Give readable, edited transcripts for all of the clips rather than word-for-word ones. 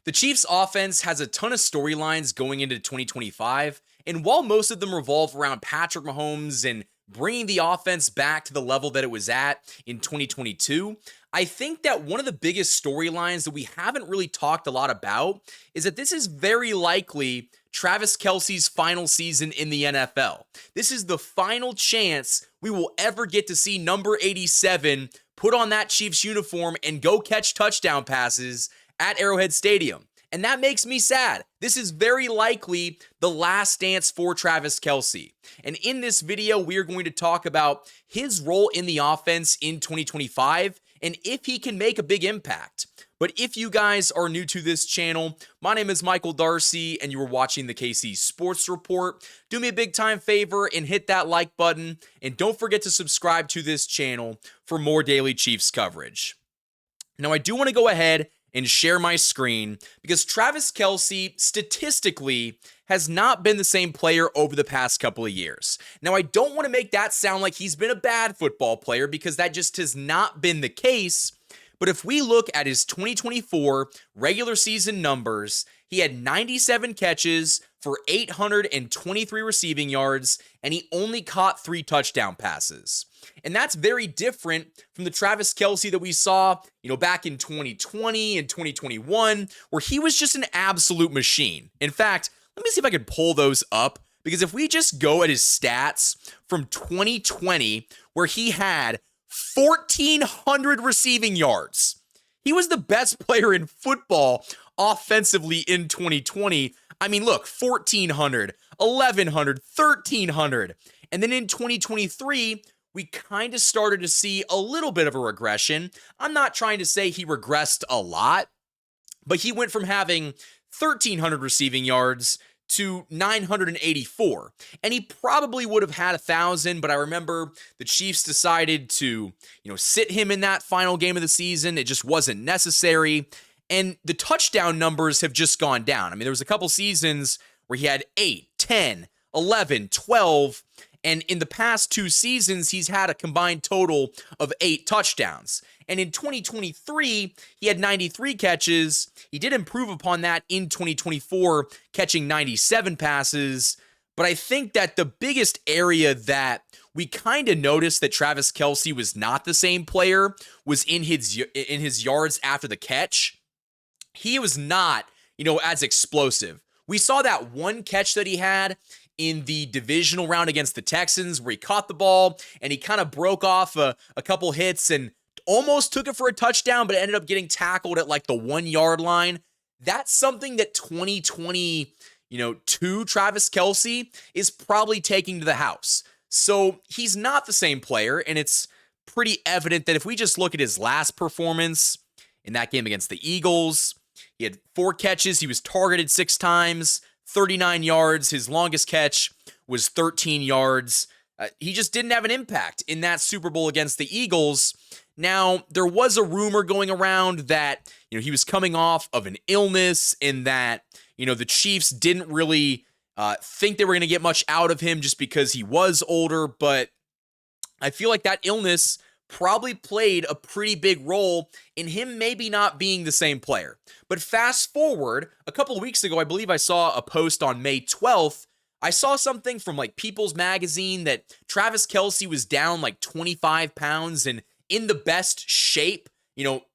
The Chiefs' offense has a ton of storylines going into 2025, and while most of them revolve around Patrick Mahomes and bringing the offense back to the level that it was at in 2022, I think that one of the biggest storylines that we haven't really talked a lot about is that this is very likely Travis Kelce's final season in the NFL. This is the final chance we will ever get to see number 87 put on that Chiefs uniform and go catch touchdown passes at Arrowhead Stadium. And that makes me sad. This is very likely the last dance for Travis Kelce. And in this video, we are going to talk about his role in the offense in 2025 and if he can make a big impact. But if you guys are new to this channel, my name is Michael Darcy and you are watching the KC Sports Report. Do me a big time favor and hit that like button. And don't forget to subscribe to this channel for more daily Chiefs coverage. Now, I do want to go ahead and share my screen because Travis Kelce statistically has not been the same player over the past couple of years. Now, I don't want to make that sound like he's been a bad football player because that just has not been the case. But if we look at his 2024 regular season numbers, he had 97 catches for 823 receiving yards, and he only caught 3 touchdown passes. And that's very different from the Travis Kelce that we saw, back in 2020 and 2021, where he was just an absolute machine. In fact, let me see if I can pull those up, because if we just go at his stats from 2020, where he had 1,400 receiving yards. He was the best player in football offensively in 2020. I mean, look, 1,400, 1,100, 1,300. And then in 2023, we kind of started to see a little bit of a regression. I'm not trying to say he regressed a lot, but he went from having 1,300 receiving yards to 984. And he probably would have had 1,000, but I remember the Chiefs decided to, sit him in that final game of the season. It just wasn't necessary. And the touchdown numbers have just gone down. I mean, there was a couple seasons where he had 8, 10, 11, 12, and in the past 2 seasons, he's had a combined total of 8 touchdowns. And in 2023, he had 93 catches. He did improve upon that in 2024, catching 97 passes. But I think that the biggest area that we kind of noticed that Travis Kelce was not the same player was in his yards after the catch. He was not, as explosive. We saw that one catch that he had in the divisional round against the Texans where he caught the ball and he kind of broke off a couple hits and almost took it for a touchdown, but ended up getting tackled at like the 1-yard line. That's something that 2022 Travis Kelce is probably taking to the house. So he's not the same player, and it's pretty evident that if we just look at his last performance in that game against the Eagles, he had 4 catches, he was targeted 6 times, 39 yards. His longest catch was 13 yards. He just didn't have an impact in that Super Bowl against the Eagles. Now, there was a rumor going around that, he was coming off of an illness and that, the Chiefs didn't really think they were going to get much out of him just because he was older. But I feel like that illness probably played a pretty big role in him maybe not being the same player. But fast forward, a couple of weeks ago, I believe I saw a post on May 12th. I saw something from like People's Magazine that Travis Kelce was down like 25 pounds and in the best shape,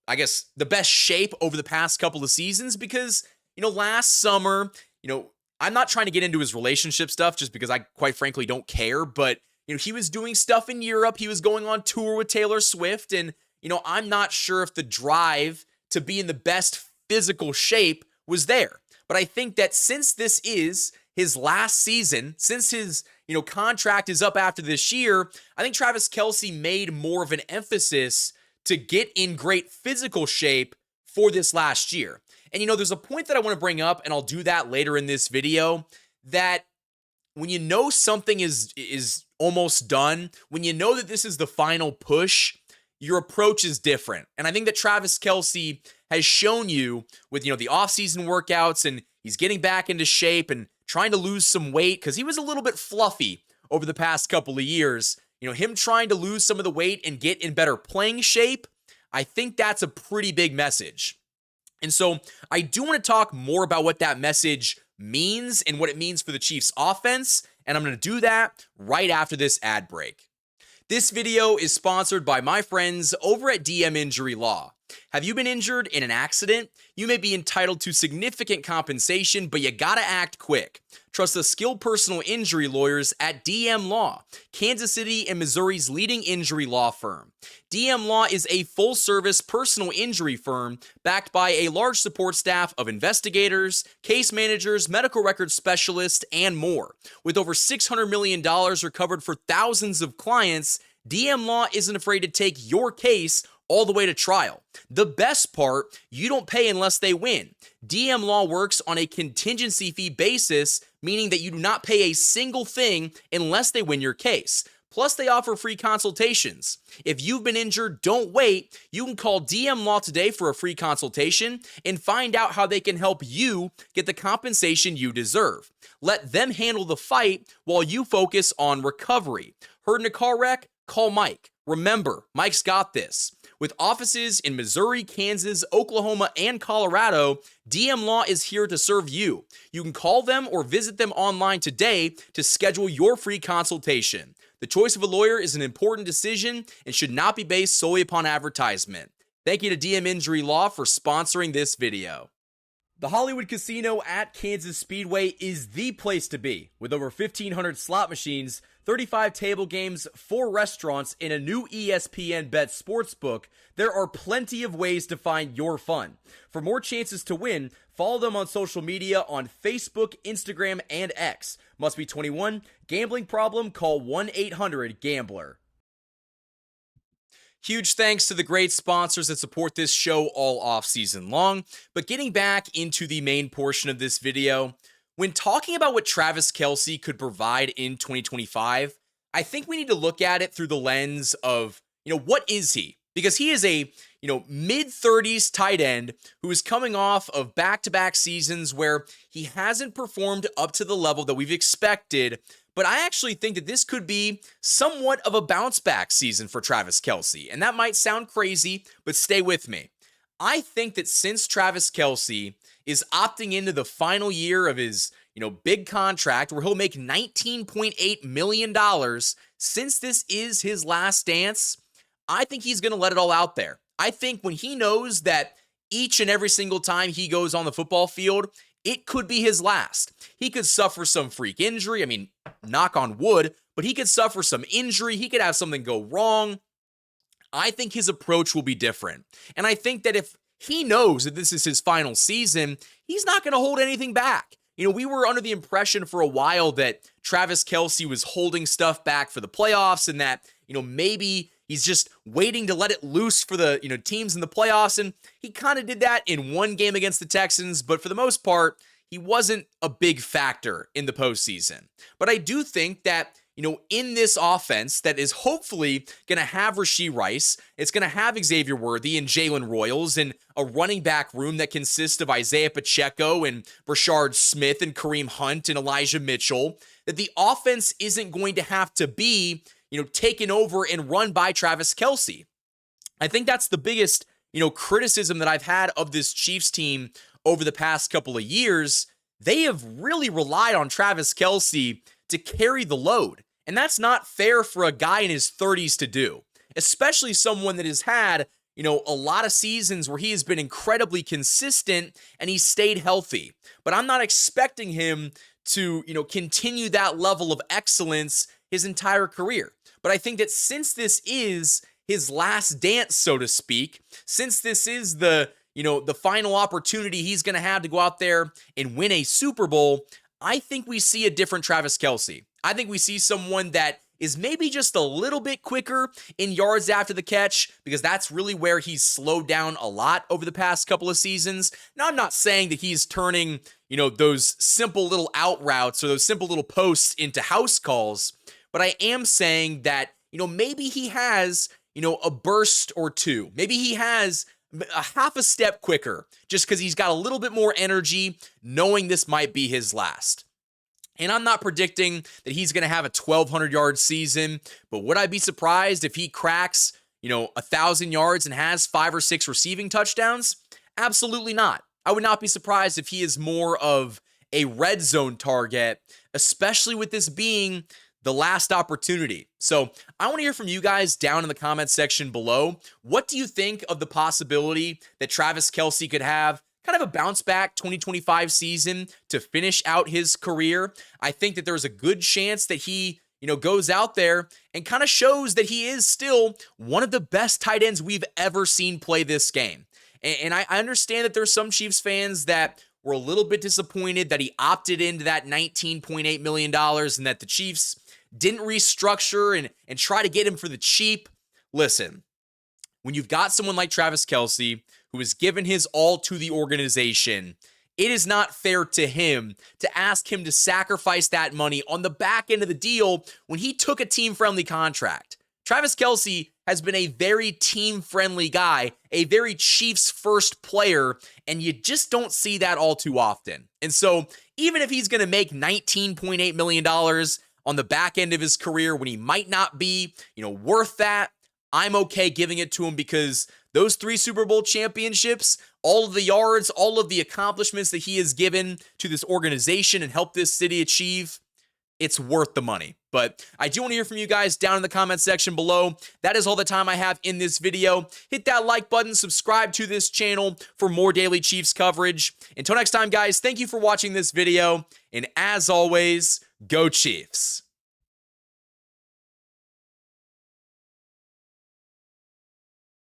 I guess the best shape over the past couple of seasons because, last summer, I'm not trying to get into his relationship stuff just because I quite frankly don't care, but he was doing stuff in Europe. He was going on tour with Taylor Swift. And, I'm not sure if the drive to be in the best physical shape was there. But I think that since this is his last season, since his, contract is up after this year, I think Travis Kelce made more of an emphasis to get in great physical shape for this last year. And, there's a point that I want to bring up, and I'll do that later in this video, that when something is almost done, when that this is the final push, your approach is different. And I think that Travis Kelce has shown you with, the offseason workouts, and he's getting back into shape and trying to lose some weight because he was a little bit fluffy over the past couple of years. Him trying to lose some of the weight and get in better playing shape, I think that's a pretty big message. And so I do want to talk more about what that message means and what it means for the Chiefs offense, and I'm going to do that right after this ad break. This video is sponsored by my friends over at DM Injury Law. Have you been injured in an accident? You may be entitled to significant compensation, but you gotta act quick. Trust the skilled personal injury lawyers at DM Law, Kansas City and Missouri's leading injury law firm. DM Law is a full-service personal injury firm backed by a large support staff of investigators, case managers, medical records specialists, and more. With over $600 million recovered for thousands of clients, DM Law isn't afraid to take your case all the way to trial. The best part, you don't pay unless they win. DM Law works on a contingency fee basis, meaning that you do not pay a single thing unless they win your case. Plus, they offer free consultations. If you've been injured, don't wait. You can call DM Law today for a free consultation and find out how they can help you get the compensation you deserve. Let them handle the fight while you focus on recovery. Hurt in a car wreck? Call Mike. Remember, Mike's got this. With offices in Missouri, Kansas, Oklahoma, and Colorado, DM Law is here to serve you. You can call them or visit them online today to schedule your free consultation. The choice of a lawyer is an important decision and should not be based solely upon advertisement. Thank you to DM Injury Law for sponsoring this video. The Hollywood Casino at Kansas Speedway is the place to be. With over 1,500 slot machines, 35 table games, 4 restaurants, and a new ESPN Bet sportsbook, there are plenty of ways to find your fun. For more chances to win, follow them on social media on Facebook, Instagram, and X. Must be 21. Gambling problem? Call 1-800-GAMBLER. Huge thanks to the great sponsors that support this show all off season long. But getting back into the main portion of this video, when talking about what Travis Kelce could provide in 2025, I think we need to look at it through the lens of, what is he? Because he is a, mid-30s tight end who is coming off of back-to-back seasons where he hasn't performed up to the level that we've expected. But I actually think that this could be somewhat of a bounce-back season for Travis Kelce. And that might sound crazy, but stay with me. I think that since Travis Kelce is opting into the final year of his, big contract where he'll make $19.8 million, since this is his last dance, I think he's going to let it all out there. I think when he knows that each and every single time he goes on the football field, it could be his last. He could suffer some freak injury. I mean, knock on wood, but he could suffer some injury. He could have something go wrong. I think his approach will be different. And I think that if he knows that this is his final season, he's not going to hold anything back. We were under the impression for a while that Travis Kelce was holding stuff back for the playoffs and that, maybe he's just waiting to let it loose for the, teams in the playoffs. And he kind of did that in one game against the Texans, but for the most part, he wasn't a big factor in the postseason. But I do think that, in this offense that is hopefully going to have Rashee Rice, it's going to have Xavier Worthy and Jalen Royals and a running back room that consists of Isaiah Pacheco and Brashard Smith and Kareem Hunt and Elijah Mitchell, that the offense isn't going to have to be, taken over and run by Travis Kelce. I think that's the biggest, criticism that I've had of this Chiefs team over the past couple of years. They have really relied on Travis Kelce to carry the load. And that's not fair for a guy in his 30s to do, especially someone that has had, a lot of seasons where he has been incredibly consistent and he's stayed healthy. But I'm not expecting him to, continue that level of excellence his entire career. But I think that since this is his last dance, so to speak, since this is the final opportunity he's going to have to go out there and win a Super Bowl, I think we see a different Travis Kelce. I think we see someone that is maybe just a little bit quicker in yards after the catch, because that's really where he's slowed down a lot over the past couple of seasons. Now, I'm not saying that he's turning, those simple little out routes or those simple little posts into house calls, but I am saying that, maybe he has, a burst or two. Maybe he has a half a step quicker just because he's got a little bit more energy knowing this might be his last. And I'm not predicting that he's going to have a 1,200-yard season, but would I be surprised if he cracks, 1,000 yards and has 5 or 6 receiving touchdowns? Absolutely not. I would not be surprised if he is more of a red zone target, especially with this being the last opportunity. So I want to hear from you guys down in the comments section below. What do you think of the possibility that Travis Kelce could have kind of a bounce back 2025 season to finish out his career? I think that there's a good chance that he goes out there and kind of shows that he is still one of the best tight ends we've ever seen play this game. And I understand that there's some Chiefs fans that were a little bit disappointed that he opted into that $19.8 million and that the Chiefs didn't restructure and try to get him for the cheap. Listen, when you've got someone like Travis Kelce who has given his all to the organization, it is not fair to him to ask him to sacrifice that money on the back end of the deal when he took a team-friendly contract. Travis Kelce has been a very team-friendly guy, a very Chiefs-first player, and you just don't see that all too often. And so even if he's going to make $19.8 million on the back end of his career when he might not be, worth that, I'm okay giving it to him because those 3 Super Bowl championships, all of the yards, all of the accomplishments that he has given to this organization and helped this city achieve, it's worth the money. But I do want to hear from you guys down in the comment section below. That is all the time I have in this video. Hit that like button, subscribe to this channel for more daily Chiefs coverage. Until next time, guys, thank you for watching this video. And as always, go Chiefs.